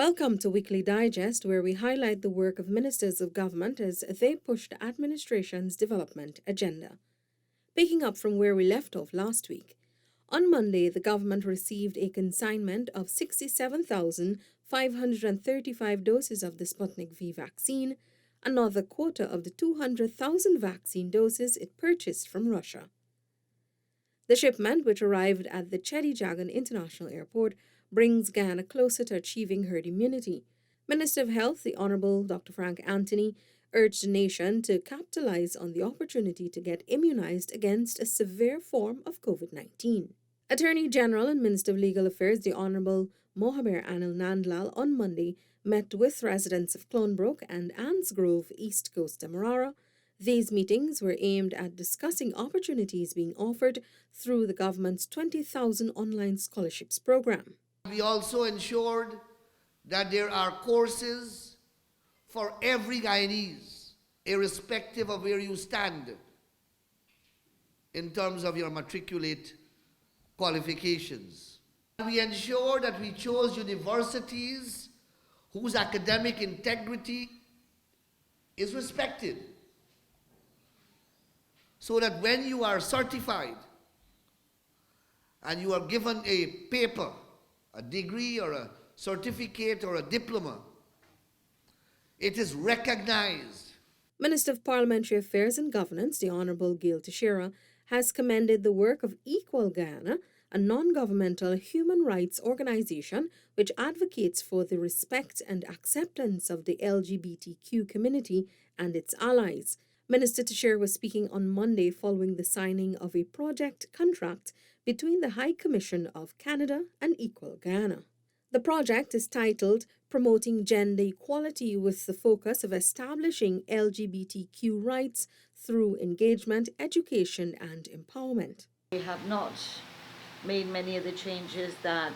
Welcome to Weekly Digest, where we highlight the work of ministers of government as they push the administration's development agenda. Picking up from where we left off last week, on Monday, the government received a consignment of 67,535 doses of the Sputnik V vaccine, another quota of the 200,000 vaccine doses it purchased from Russia. The shipment, which arrived at the Chedijagan International Airport, brings Ghana closer to achieving herd immunity. Minister of Health, the Honourable Dr. Frank Anthony, urged the nation to capitalize on the opportunity to get immunized against a severe form of COVID-19. Attorney General and Minister of Legal Affairs, the Honourable Mohamed Anil Nandlal, on Monday met with residents of Clonbrook and Annsgrove, East Coast Demerara. These meetings were aimed at discussing opportunities being offered through the government's 20,000 online scholarships program. We also ensured that there are courses for every Guyanese, irrespective of where you stand in terms of your matriculate qualifications. We ensured that we chose universities whose academic integrity is respected, so that when you are certified and you are given a paper, a degree or a certificate or a diploma, it is recognized. Minister of Parliamentary Affairs and Governance, the Honourable Gail Teixeira, has commended the work of Equal Ghana, a non-governmental human rights organization which advocates for the respect and acceptance of the LGBTQ community and its allies. Minister Teixeira was speaking on Monday following the signing of a project contract between the High Commission of Canada and Equal Ghana. The project is titled Promoting Gender Equality with the focus of establishing LGBTQ rights through engagement, education and empowerment. We have not made many of the changes that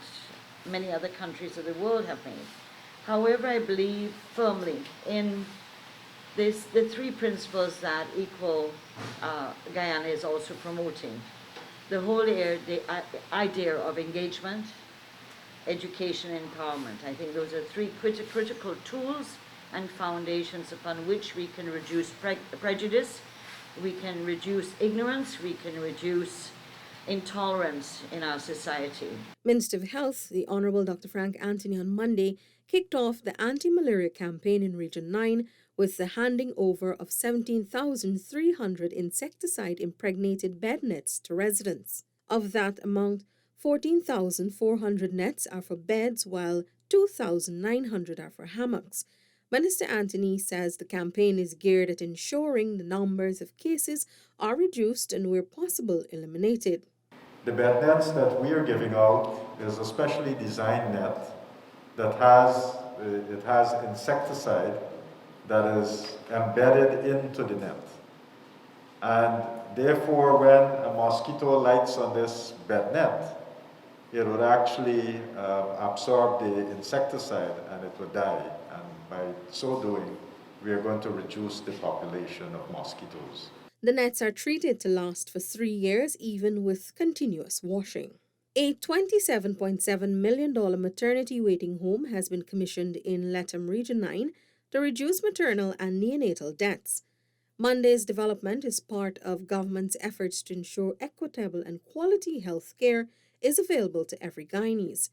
many other countries of the world have made. However, I believe firmly in the three principles that Equal Guyana is also promoting. The whole idea of engagement, education, and empowerment. I think those are three critical tools and foundations upon which we can reduce prejudice, we can reduce ignorance, we can reduce intolerance in our society. Minister of Health, the Honourable Dr. Frank Anthony, on Monday kicked off the Anti-malaria campaign in Region 9 with the handing over of 17,300 insecticide-impregnated bed nets to residents. Of that amount, 14,400 nets are for beds, while 2,900 are for hammocks. Minister Anthony says the campaign is geared at ensuring the numbers of cases are reduced and, where possible, eliminated. The bed nets that we are giving out is a specially designed net that has insecticide that is embedded into the net. And therefore, when a mosquito lights on this bed net, it would actually absorb the insecticide and it would die. And by so doing, we are going to reduce the population of mosquitoes. The nets are treated to last for 3 years, even with continuous washing. A $27.7 million maternity waiting home has been commissioned in Lethem Region 9 to reduce maternal and neonatal deaths. Monday's development is part of government's efforts to ensure equitable and quality health care is available to every Guyanese.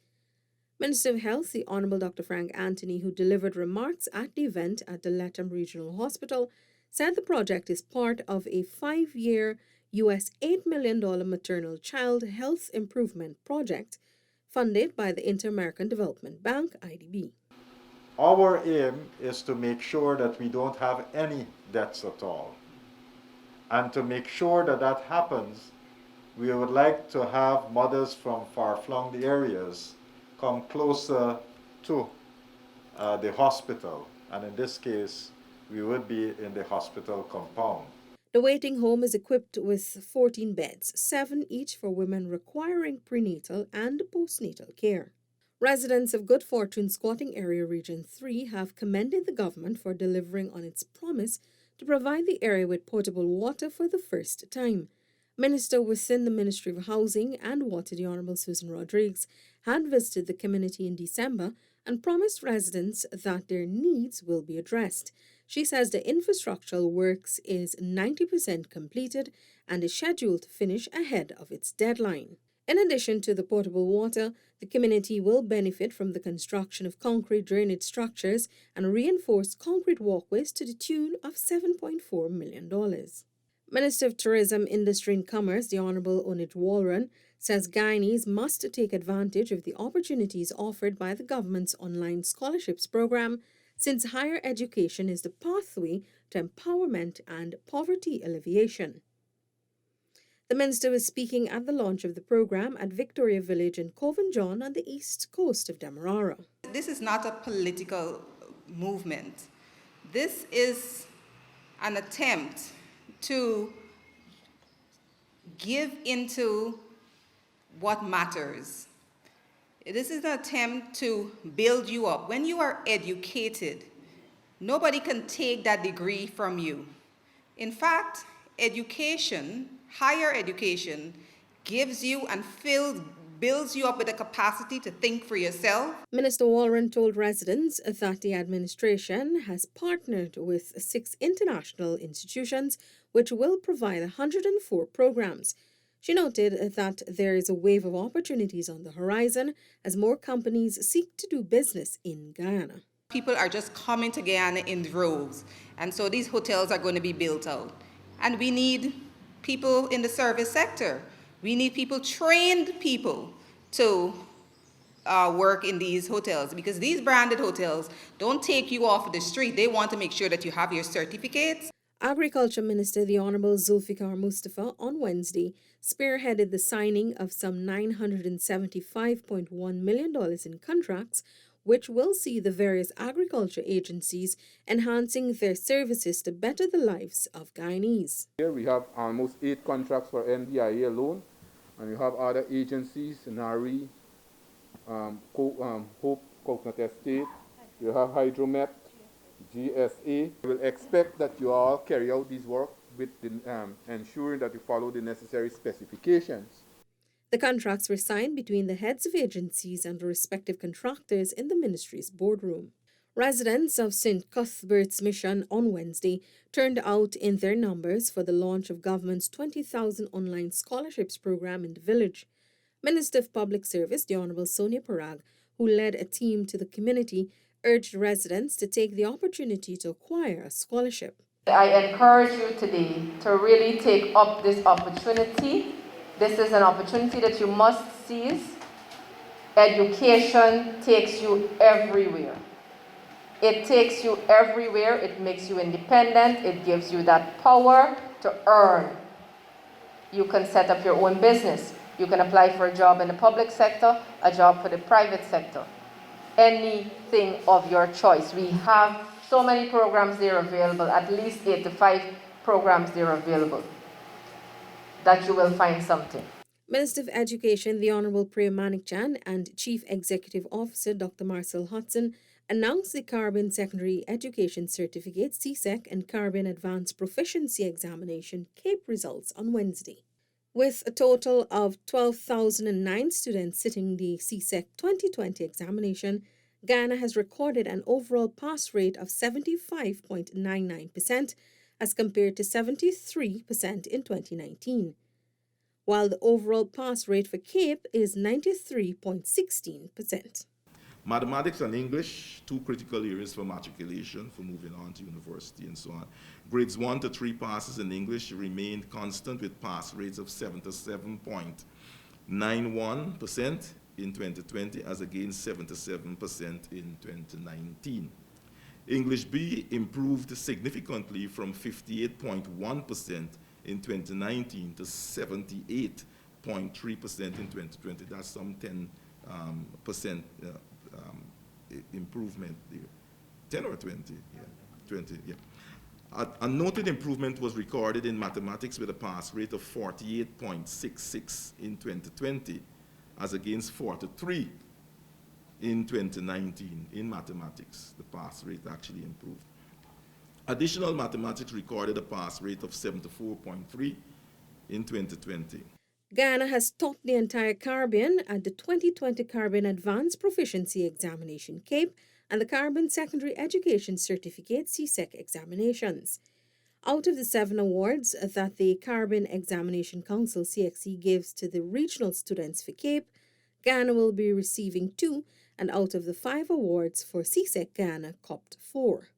Minister of Health, the Honourable Dr. Frank Anthony, who delivered remarks at the event at the Lethem Regional Hospital, said the project is part of a 5-year US $8 million maternal child health improvement project funded by the Inter-American Development Bank, IDB. Our aim is to make sure that we don't have any deaths at all. And to make sure that that happens, we would like to have mothers from far-flung areas come closer to the hospital. And in this case, we would be in the hospital compound. The waiting home is equipped with 14 beds, 7 each for women requiring prenatal and postnatal care. Residents of Good Fortune Squatting Area Region 3 have commended the government for delivering on its promise to provide the area with potable water for the first time. Minister within the Ministry of Housing and Water, the Honourable Susan Rodriguez, had visited the community in December and promised residents that their needs will be addressed. She says the infrastructural works is 90% completed and is scheduled to finish ahead of its deadline. In addition to the potable water, the community will benefit from the construction of concrete drainage structures and reinforced concrete walkways to the tune of $7.4 million. Minister of Tourism, Industry and Commerce, the Honourable Onit Walron, says Guyanese must take advantage of the opportunities offered by the government's online scholarships program, since higher education is the pathway to empowerment and poverty alleviation. The minister was speaking at the launch of the program at Victoria Village in Coven John on the east coast of Demerara. This is not a political movement. This is an attempt to give into what matters. This is an attempt to build you up. When you are educated, nobody can take that degree from you. In fact, education, higher education, gives you and builds you up with the capacity to think for yourself. Minister Walron told residents that the administration has partnered with 6 international institutions which will provide 104 programs. She noted that there is a wave of opportunities on the horizon as more companies seek to do business in Guyana. People are just coming to Guyana in droves, and so these hotels are going to be built out. And we need people in the service sector. We need trained people to work in these hotels, because these branded hotels don't take you off the street. They want to make sure that you have your certificates. Agriculture Minister, the Honourable Zulfikar Mustafa, on Wednesday spearheaded the signing of some $975.1 million in contracts, which will see the various agriculture agencies enhancing their services to better the lives of Guyanese. Here we have almost 8 contracts for NDIA alone, and we have other agencies, NARI, Hope Coconut Estate, we have Hydromet, GSA. We will expect that you all carry out this work with ensuring that you follow the necessary specifications. The contracts were signed between the heads of agencies and the respective contractors in the ministry's boardroom. Residents of St. Cuthbert's Mission on Wednesday turned out in their numbers for the launch of government's 20,000 online scholarships program in the village. Minister of Public Service, the Honourable Sonia Parag, who led a team to the community, urged residents to take the opportunity to acquire a scholarship. I encourage you today to really take up this opportunity. This is an opportunity that you must seize. Education takes you everywhere. It takes you everywhere. It makes you independent. It gives you that power to earn. You can set up your own business. You can apply for a job in the public sector, a job for the private sector. Anything of your choice. We have so many programs there available, at least 8 to 5 programs there available, that you will find something. Minister of Education, the Honourable Priya Manikchan, and Chief Executive Officer Dr. Marcel Hudson announced the Caribbean Secondary Education Certificate CSEC and Caribbean Advanced Proficiency Examination CAPE results on Wednesday. With a total of 12,009 students sitting the CSEC 2020 examination, Guyana has recorded an overall pass rate of 75.99% as compared to 73% in 2019, while the overall pass rate for CAPE is 93.16%. Mathematics and English, 2 critical areas for matriculation, for moving on to university and so on. Grades 1 to 3 passes in English remained constant with pass rates of 77.91% in 2020 as against 77% in 2019. English B improved significantly from 58.1% in 2019 to 78.3% in 2020. That's some 10% improvement there. 10 or 20? Yeah, 20, yeah. A noted improvement was recorded in mathematics with a pass rate of 48.66 in 2020 as against 43 in 2019 in mathematics. The pass rate actually improved. Additional mathematics recorded a pass rate of 74.3 in 2020. Ghana has topped the entire Caribbean at the 2020 Caribbean Advanced Proficiency Examination CAPE and the Caribbean Secondary Education Certificate CSEC examinations. Out of the 7 awards that the Caribbean Examination Council CXC gives to the regional students for CAPE, Ghana will be receiving 2, and out of the 5 awards for CSEC Ghana copped 4.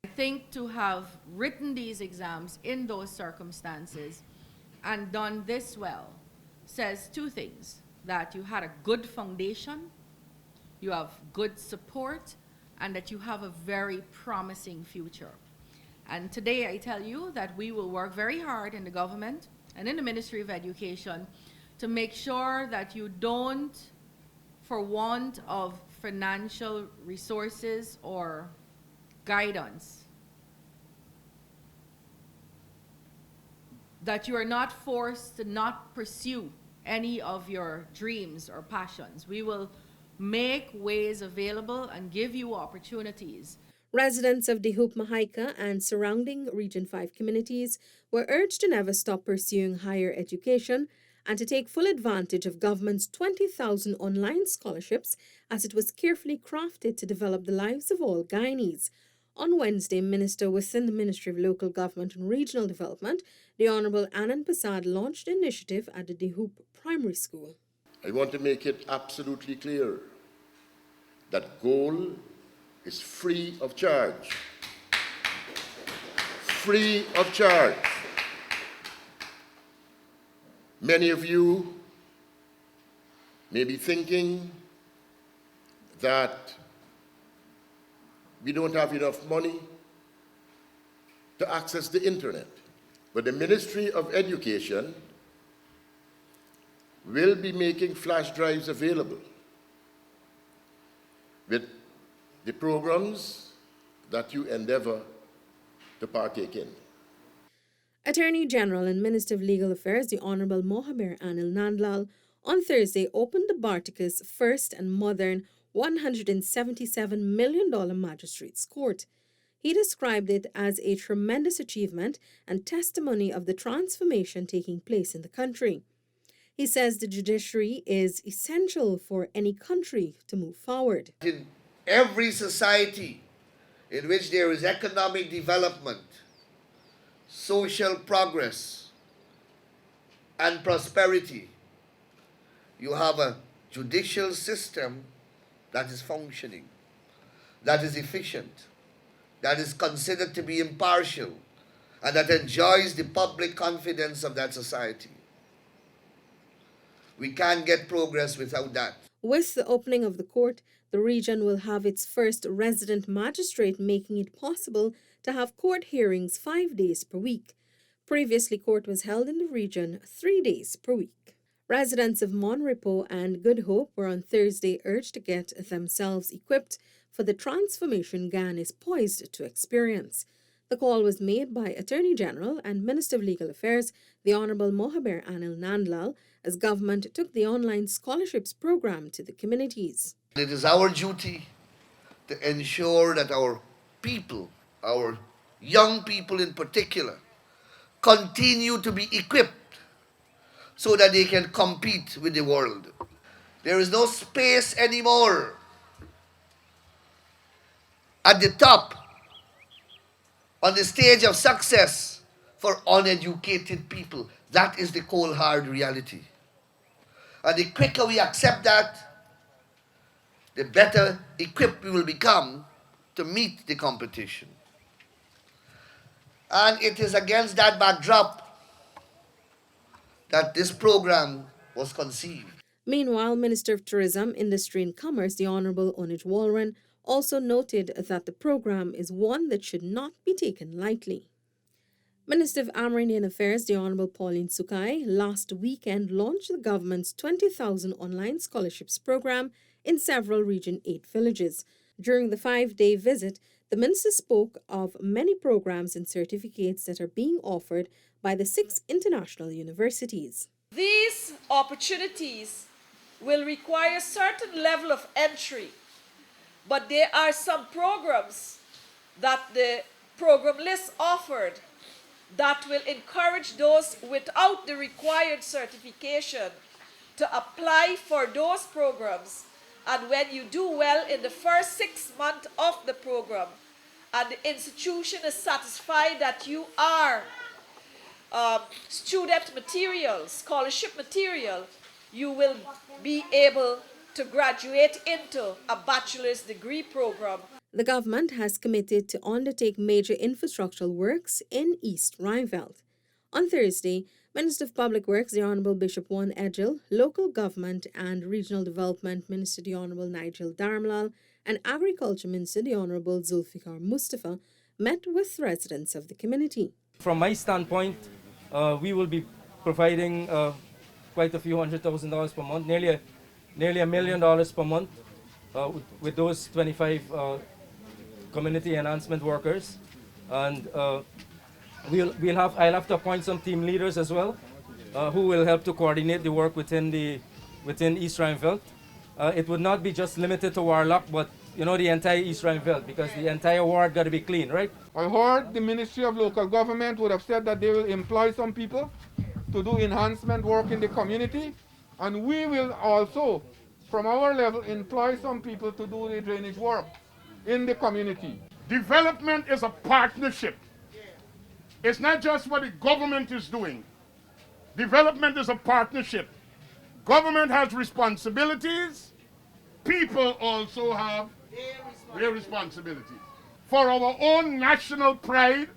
I think to have written these exams in those circumstances and done this well says 2 things: that you had a good foundation, you have good support, and that you have a very promising future. And today I tell you that we will work very hard in the government and in the Ministry of Education to make sure that you don't, for want of financial resources or guidance, that you are not forced to not pursue any of your dreams or passions. We will make ways available and give you opportunities. Residents of Dehoop Mahaika and surrounding Region 5 communities were urged to never stop pursuing higher education and to take full advantage of government's 20,000 online scholarships as it was carefully crafted to develop the lives of all Guyanese. On Wednesday, Minister within the Ministry of Local Government and Regional Development, the Honourable Anand Prasad, launched the initiative at the Dehoop Primary School. I want to make it absolutely clear that goal is free of charge. Free of charge. Many of you may be thinking that we don't have enough money to access the internet. But the Ministry of Education will be making flash drives available with the programs that you endeavor to partake in. Attorney General and Minister of Legal Affairs, the Honourable Mohaber Anil Nandlal, on Thursday opened the Barticus first and modern $177 million Magistrates Court. He described it as a tremendous achievement and testimony of the transformation taking place in the country. He says the judiciary is essential for any country to move forward. In every society in which there is economic development, social progress, and prosperity, you have a judicial system that is functioning, that is efficient, that is considered to be impartial, and that enjoys the public confidence of that society. We can't get progress without that. With the opening of the court, the region will have its first resident magistrate, making it possible to have court hearings 5 days per week. Previously, court was held in the region 3 days per week. Residents of Monrepo and Good Hope were on Thursday urged to get themselves equipped for the transformation Ghana is poised to experience. The call was made by Attorney General and Minister of Legal Affairs, the Honourable Mohaber Anil Nandlal, as government took the online scholarships program to the communities. It is our duty to ensure that our people, our young people in particular, continue to be equipped so that they can compete with the world. There is no space anymore at the top on the stage of success for uneducated people. That is the cold hard reality. And the quicker we accept that, the better equipped we will become to meet the competition. And it is against that backdrop that this program was conceived. Meanwhile, Minister of Tourism, Industry and Commerce, the Honourable Onij Walren, also noted that the program is one that should not be taken lightly. Minister of Amerindian Affairs, the Honourable Pauline Sukai, last weekend launched the government's 20,000 online scholarships program in several Region 8 villages. During the 5-day visit, the minister spoke of many programs and certificates that are being offered by the 6 international universities. These opportunities will require a certain level of entry, but there are some programs that the program list offered that will encourage those without the required certification to apply for those programs. And when you do well in the first 6 months of the program, and the institution is satisfied that you are student material, scholarship material, you will be able to graduate into a bachelor's degree program. The government has committed to undertake major infrastructural works in East Ruimveldt. On Thursday, Minister of Public Works, the Honourable Bishop Wan Edgell, Local Government and Regional Development Minister, the Honourable Nigel Darmlal, and Agriculture Minister, the Honourable Zulfikar Mustafa, met with residents of the community. From my standpoint, we will be providing quite a few $100,000 per month, nearly $1 million per month with those 25 community enhancement workers. And I'll have to appoint some team leaders as well who will help to coordinate the work within East Ruimveldt. It would not be just limited to Warlock, but the entire East Ruimveldt, because the entire ward got to be clean, right? I heard the Ministry of Local Government would have said that they will employ some people to do enhancement work in the community, and we will also, from our level, employ some people to do the drainage work in the community. Development is a partnership. It's not just what the government is doing. Development is a partnership. Government has responsibilities. People also have their responsibilities. For our own national pride,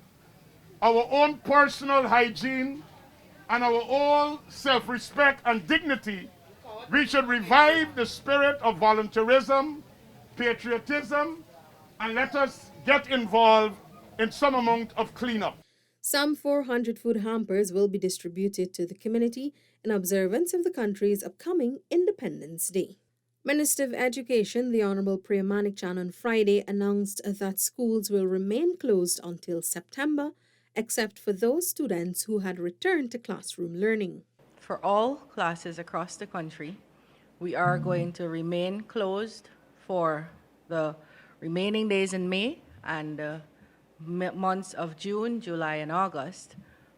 our own personal hygiene, and our own self-respect and dignity, we should revive the spirit of volunteerism, patriotism, and let us get involved in some amount of cleanup. Some 400 food hampers will be distributed to the community in observance of the country's upcoming Independence Day. Minister of Education, the Honourable Priya Manikchan, on Friday announced that schools will remain closed until September, except for those students who had returned to classroom learning. For all classes across the country, we are going to remain closed for the remaining days in May and months of June, July, and August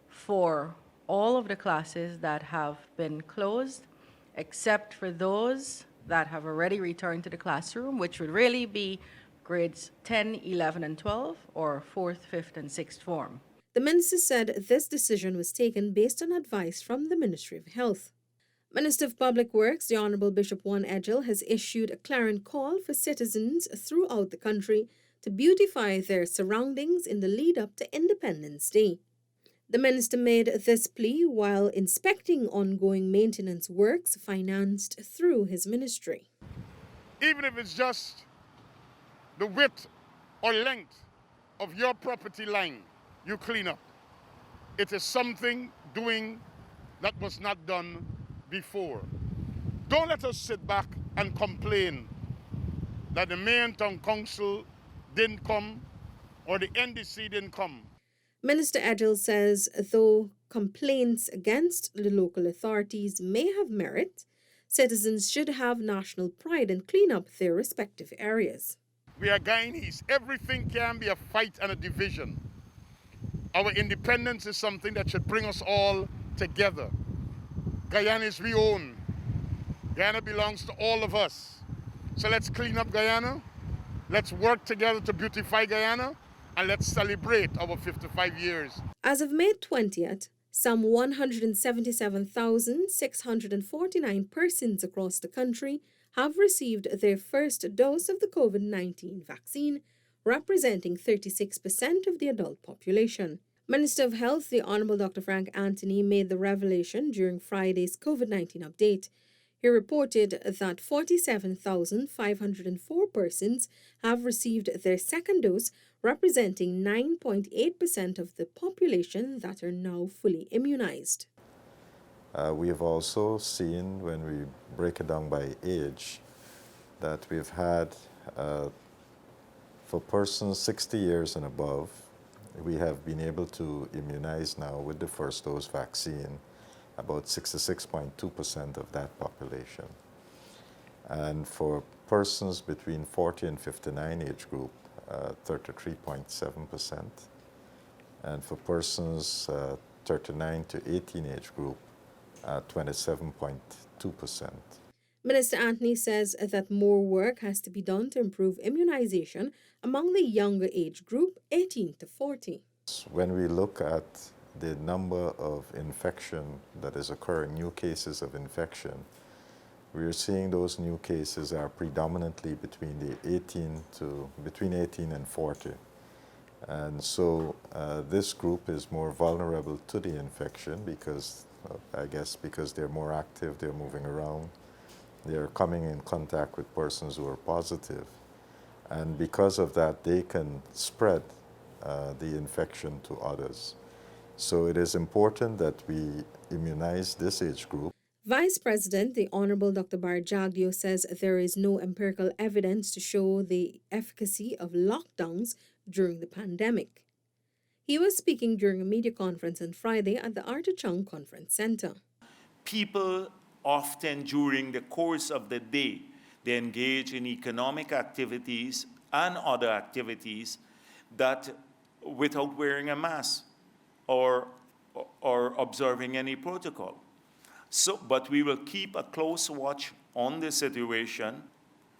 for all of the classes that have been closed, except for those that have already returned to the classroom, which would really be grades 10, 11, and 12, or 4th, 5th, and 6th form. The minister said this decision was taken based on advice from the Ministry of Health. Minister of Public Works, the Honourable Bishop Wan Edgell, has issued a clarion call for citizens throughout the country to beautify their surroundings in the lead-up to Independence Day. The minister made this plea while inspecting ongoing maintenance works financed through his ministry. Even if it's just the width or length of your property line, you clean up. It is something doing that was not done before. Don't let us sit back and complain that the Mayor and Town Council didn't come or the NDC didn't come. Minister Edgell says though complaints against the local authorities may have merit, citizens should have national pride and clean up their respective areas. We are Guyanese. Everything can be a fight and a division. Our independence is something that should bring us all together. Guyana is we own. Guyana belongs to all of us. So let's clean up Guyana. Let's work together to beautify Guyana. And let's celebrate our 55 years. As of May 20th, some 177,649 persons across the country have received their first dose of the COVID-19 vaccine, representing 36% of the adult population. Minister of Health, the Honourable Dr. Frank Anthony, made the revelation during Friday's COVID-19 update. He reported that 47,504 persons have received their second dose, representing 9.8% of the population that are now fully immunized. We have also seen, when we break it down by age, that we've had, for persons 60 years and above, we have been able to immunize now with the first dose vaccine about 66.2% of that population. And for persons between 40 and 59 age group, 33.7%. and for persons 39 to 18 age group, 27.2%. Minister Anthony says that more work has to be done to improve immunization among the younger age group, 18 to 40. When we look at the number of infection that is occurring, new cases of infection, we are seeing those new cases are predominantly between 18 and 40. And so this group is more vulnerable to the infection because, I guess, because they're more active, they're moving around, they're coming in contact with persons who are positive. And because of that, they can spread the infection to others. So it is important that we immunize this age group. Vice President, the Honorable Dr. Barjagio, says there is no empirical evidence to show the efficacy of lockdowns during the pandemic. He was speaking during a media conference on Friday at the Artichung Conference Center. People often during the course of the day, they engage in economic activities and other activities that without wearing a mask or observing any protocol. So, but we will keep a close watch on the situation.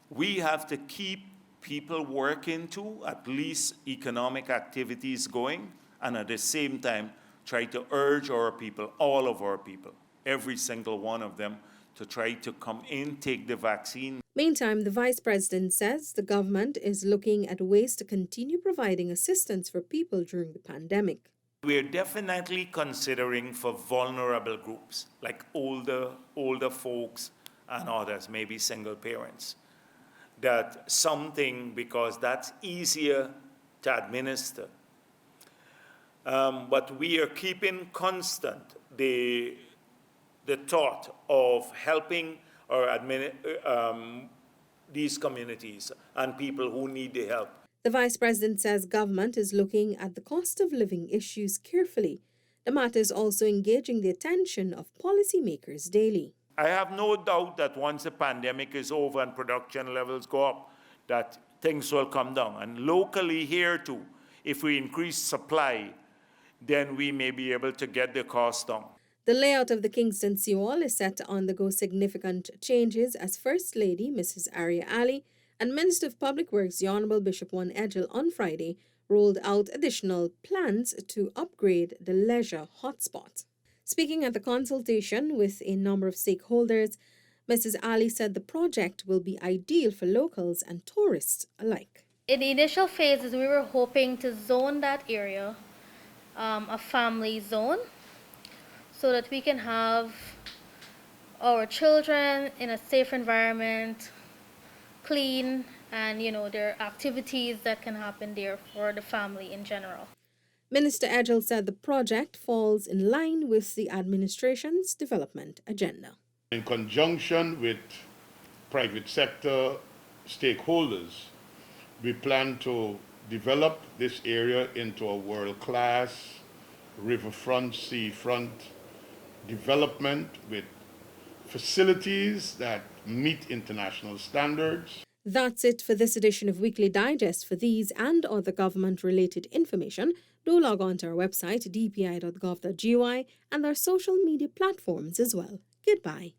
We have to keep people working to at least economic activities going, and at the same time try to urge our people, all of our people, every single one of them, to try to come in, take the vaccine. Meantime, the Vice President says the government is looking at ways to continue providing assistance for people during the pandemic. We're definitely considering for vulnerable groups, like older folks and others, maybe single parents, that something, because that's easier to administer. But we are keeping constant the thought of helping these communities and people who need the help. The Vice President says government is looking at the cost of living issues carefully. The matter is also engaging the attention of policymakers daily. I have no doubt that once the pandemic is over and production levels go up, that things will come down. And locally here too, if we increase supply, then we may be able to get the cost down. The layout of the Kingston Seawall is set to undergo significant changes as First Lady Mrs. Arya Ali and Minister of Public Works, the Honorable Bishop One Edgell, on Friday rolled out additional plans to upgrade the leisure hotspot. Speaking at the consultation with a number of stakeholders, Mrs. Ali said the project will be ideal for locals and tourists alike. In the initial phases, we were hoping to zone that area, a family zone, so that we can have our children in a safe environment, clean, and there are activities that can happen there for the family in general. Minister Edgell said the project falls in line with the administration's development agenda. In conjunction with private sector stakeholders, we plan to develop this area into a world-class riverfront, seafront development with facilities that meet international standards. That's it for this edition of Weekly Digest. For these and other government-related information, do log on to our website, dpi.gov.gy, and our social media platforms as well. Goodbye.